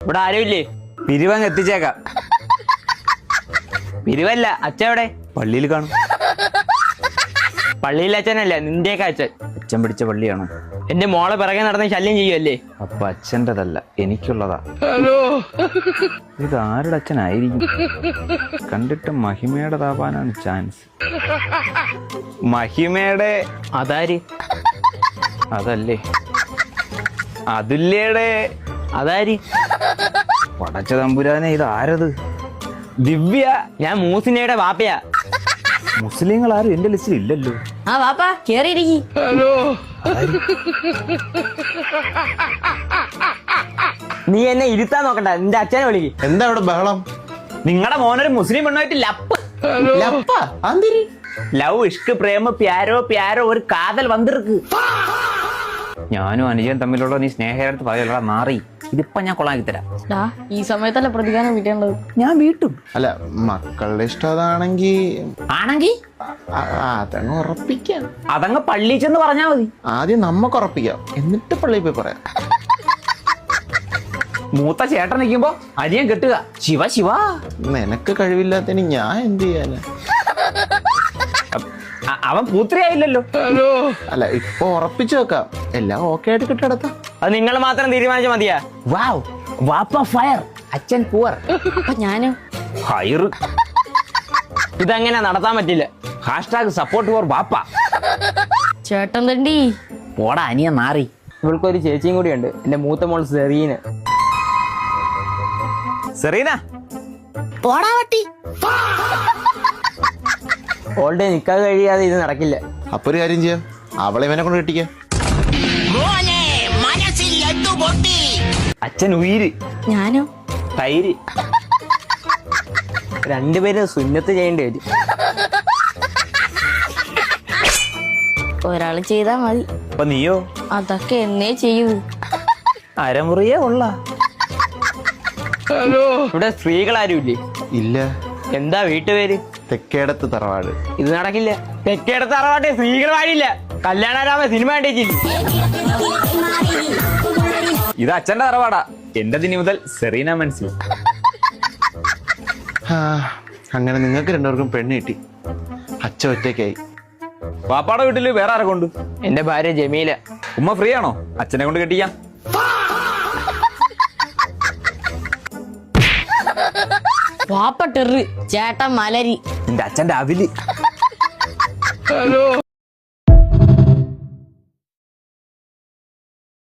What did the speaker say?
ഇവിടെ ആരുമില്ലേ? പിരിവങ്ങ് എത്തിച്ചേക്കാം. പിരിവല്ല, അച്ഛൻ എവിടെ? പള്ളിയിൽ കാണും. പള്ളിയിലെ അച്ഛനല്ല, നിന്റെയൊക്കെ അച്ഛൻ. അച്ഛൻ പിടിച്ച പള്ളിയാണോ? എന്റെ മോളെ പിറകെ നടന്ന് ശല്യം ചെയ്യുമല്ലേ? അപ്പൊ അച്ഛൻ്റെതല്ല, എനിക്കുള്ളതാ. ഇത് ആരുടെ അച്ഛനായിരിക്കും? കണ്ടിട്ട് മഹിമയുടെ താപാനാണ് ചാൻസ്. മഹിമയുടെ അതാര്? അതല്ലേ അതുല്യയുടെ അതാര്? പടച്ച തമ്പുരാനെ, ഇത് ആരത്? ദിവ്യ. ഞാൻ മൂസിനയുടെ വാപ്പയാ. മുസ്ലിങ്ങൾ ആരും എന്റെ ലിസ്റ്റിൽ ഇല്ലല്ലോ. ആ വാപ്പാ കേറിയിരിക്കി. നീ എന്നെ ഇരുത്താൻ നോക്കണ്ട, നിന്റെ അച്ഛനെ വിളിക്ക്. എന്താ ഇവിടെ ബഹളം? നിങ്ങളുടെ മോനൊരു മുസ്ലിം പെണ്ണായിട്ട് ലപ്പ്. ലവ് ഇഷ്ക് പ്രേമ പ്യാരോ പ്യാരോ ഒരു കാതൽ വന്നിருக்கு. ഞാനും അനുജൻ തമ്മിലുള്ള നീ സ്നേഹത്ത് പറയല്ല നാറി. ഇതിപ്പോ ഞാൻ കൊള്ളാക്കി തരാം. ഈ സമയത്തല്ല പ്രതികാരം വീട്ടേണ്ടത്. ഞാൻ വീട്ടും. അല്ല, മക്കളുടെ ഇഷ്ടം അതാണെങ്കിൽ ആണെങ്കിൽ അതങ്ങ് ഉറപ്പിക്കാം. അതങ്ങ് പള്ളി ചെന്ന് പറഞ്ഞാ മതി. ആദ്യം നമുക്ക് ഉറപ്പിക്കാം, എന്നിട്ട് പള്ളിയിൽ പോയി പറയാം. മൂത്ത ചേട്ടൻ നിൽക്കുമ്പോ അരിയൻ കെട്ടുക. ശിവ ശിവ. നിനക്ക് കഴിവില്ലാത്തതിന് ഞാൻ എന്ത് ചെയ്യാന്? അവൻ പൂത്രിയായില്ലല്ലോ. അല്ല, ഇപ്പൊ ഉറപ്പിച്ചു വെക്കാം. എല്ലാം ഓക്കെ ആയിട്ട് കിട്ടടത്താം. അത് നിങ്ങൾ മാത്രം തീരുമാനിച്ചാൽ മതിയാ. വാവ്, വാപ്പ ഫയർ, അച്ഛൻ പൂവർ. ഞാനും ഹയർ. ഇതങ്ങനെ നടത്താൻ പറ്റില്ല. സപ്പോർട്ട് ഫോർ വാപ്പ. ചേട്ടൻ തണ്ടി. പോടാ അനിയ നാറി. ഇവൾക്കൊരു ചേച്ചിയും കൂടിയുണ്ട്, എന്റെ മൂത്ത മോൾ സെറീന. സെറീന പോടാ വട്ടി. ഓൾഡേ നിക്കാതെ കഴിയാതെ ഇത് നടക്കില്ല. അപ്പൊ ഒരു കാര്യം ചെയ്യാം, അവളെ ഇവനെ കൊണ്ട് കെട്ടിക്കാം. അച്ഛൻ ഉയിര്, ഞാനും തൈര്. രണ്ടുപേരും സുന്നത്ത് ചെയ്യേണ്ടി വരും. ഒരാള് ചെയ്താ മതി. അപ്പൊ നീയോ? അതൊക്കെ എന്നേ ചെയ്യൂ. അരമുറിയേ ഉള്ള. ഇവിടെ സ്ത്രീകളാരും ഇല്ലേ? ഇല്ല, എന്താ വീട്ടുപേര്? തെക്കേടത്ത് തറവാട്. ഇത് നടക്കില്ല. തെക്കേടത്ത് അറവാട്ടെ സ്ത്രീകൾ വാഴില്ല. കല്യാണരാമ സിനിമ കണ്ടിച്ചില്ല. ഇത് അച്ഛന്റെ തറവാടാ. എന്റെ ദിനി മുതൽ സെറീന മനസ്സിൽ. അങ്ങനെ നിങ്ങൾക്ക് രണ്ടുപേർക്കും പെണ്ണ് കിട്ടി. അച്ഛൻ ഒറ്റയ്ക്കായി. പാപ്പാടെ വീട്ടില് വേറെ ആരെ കൊണ്ട്? എന്റെ ഭാര്യ ജമീല. ഉമ്മ ഫ്രീ ആണോ? അച്ഛനെ കൊണ്ട് കെട്ടിക്കാം. വാപ്പ ടെറ്, ചേട്ടൻ മലരി. നിന്റെ അച്ഛന്റെ അവില്.